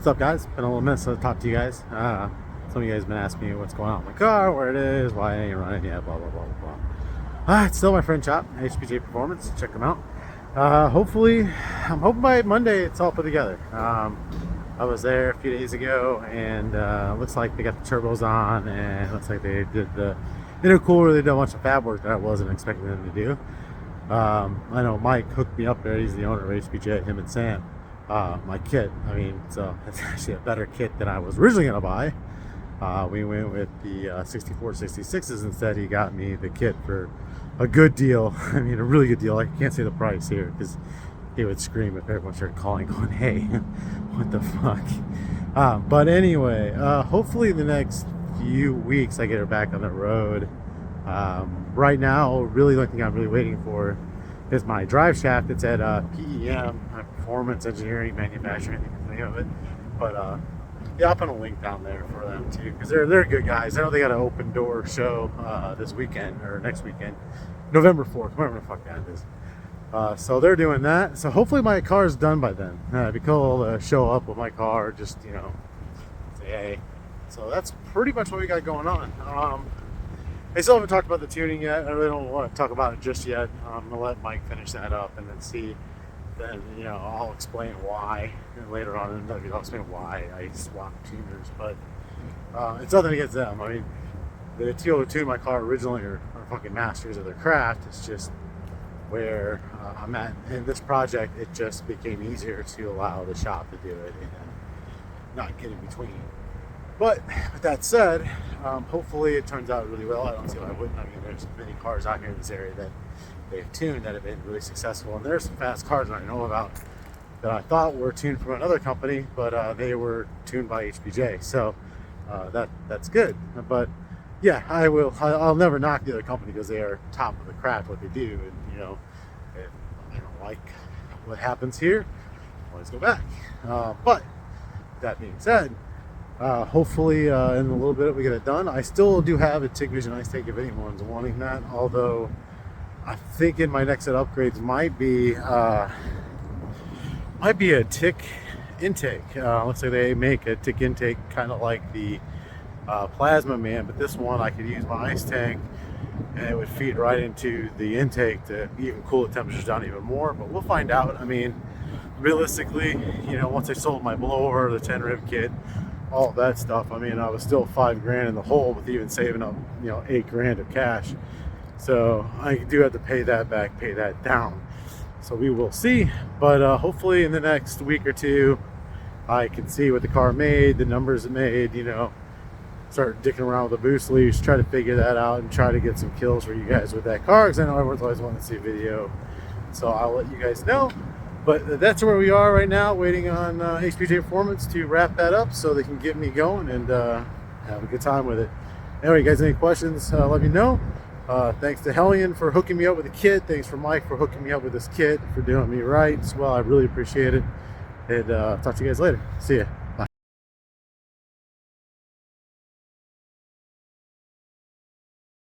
What's up, guys? Been a little minute since I talked to you guys. Some of you guys have been asking me what's going on with my car, where it is, why I ain't running yet, blah, blah, blah, blah, blah. It's still my friend shop, HPJ Performance. Check them out. Hopefully, I'm hoping by Monday it's all put together. I was there a few days ago, and looks like they got the turbos on, and looks like they did the intercooler. They did a bunch of fab work that I wasn't expecting them to do. I know Mike hooked me up there. He's the owner of HPJ, him and Sam. My kit, I mean, so it's actually a better kit than I was originally going to buy. We went with the 64 66s instead. He got me the kit for a good deal. I mean, a really good deal. I can't say the price here because he would scream if everyone started calling, going, hey, what the fuck. But anyway, hopefully in the next few weeks I get her back on the road. Right now, really the only thing I'm really waiting for is my drive shaft. It's at PEM, Performance Engineering Manufacturing, I think is the name of it. But yeah, I'll put a link down there for them too, because they're good guys. I know they got an open door show this weekend or next weekend, November 4th, whatever the fuck that is. So they're doing that. So hopefully my car's done by then. It'd be cool to show up with my car, just, you know, say hey. So that's pretty much what we got going on. I still haven't talked about the tuning yet. I really don't want to talk about it just yet. I'm gonna let Mike finish that up and then see. Then, you know, I'll explain why, and later on in the video I'll explain why I swapped tuners. But it's nothing against them. I mean, the two who tuned my car originally are fucking masters of their craft. It's just where I'm at in this project. It just became easier to allow the shop to do it and not get in between. But with that said, hopefully it turns out really well. I don't see why I wouldn't. I mean, there's many cars out here in this area that they've tuned that have been really successful, and there's some fast cars that I know about that I thought were tuned from another company, but they were tuned by HPJ. So that's good. But yeah, I'll never knock the other company because they are top of the craft what they do, and you know, if I don't like what happens here, always go back. But that being said, hopefully in a little bit we get it done. I still do have a TIG Vision ice tank if anyone's wanting that, although I'm thinking my next set of upgrades might be a tick intake. Looks like they make a tick intake kind of like the Plasma Man, but this one I could use my ice tank and it would feed right into the intake to even cool the temperatures down even more. But we'll find out. I mean, realistically, you know, once I sold my blower, the 10 rib kit, all of that stuff, I mean, I was still $5,000 in the hole with even saving up, you know, $8,000 of cash. So I do have to pay that back, pay that down. So we will see. But hopefully in the next week or two, I can see what the car made, the numbers it made, you know, start dicking around with the boost leaves, try to figure that out and try to get some kills for you guys with that car, because I know everyone's always wanting to see a video. So I'll let you guys know. But that's where we are right now, waiting on HPJ Performance to wrap that up so they can get me going and have a good time with it. Anyway, you guys, any questions, let me know. Thanks to Hellion for hooking me up with the kit. Thanks for Mike for hooking me up with this kit, for doing me right as well. I really appreciate it. And talk to you guys later. See ya.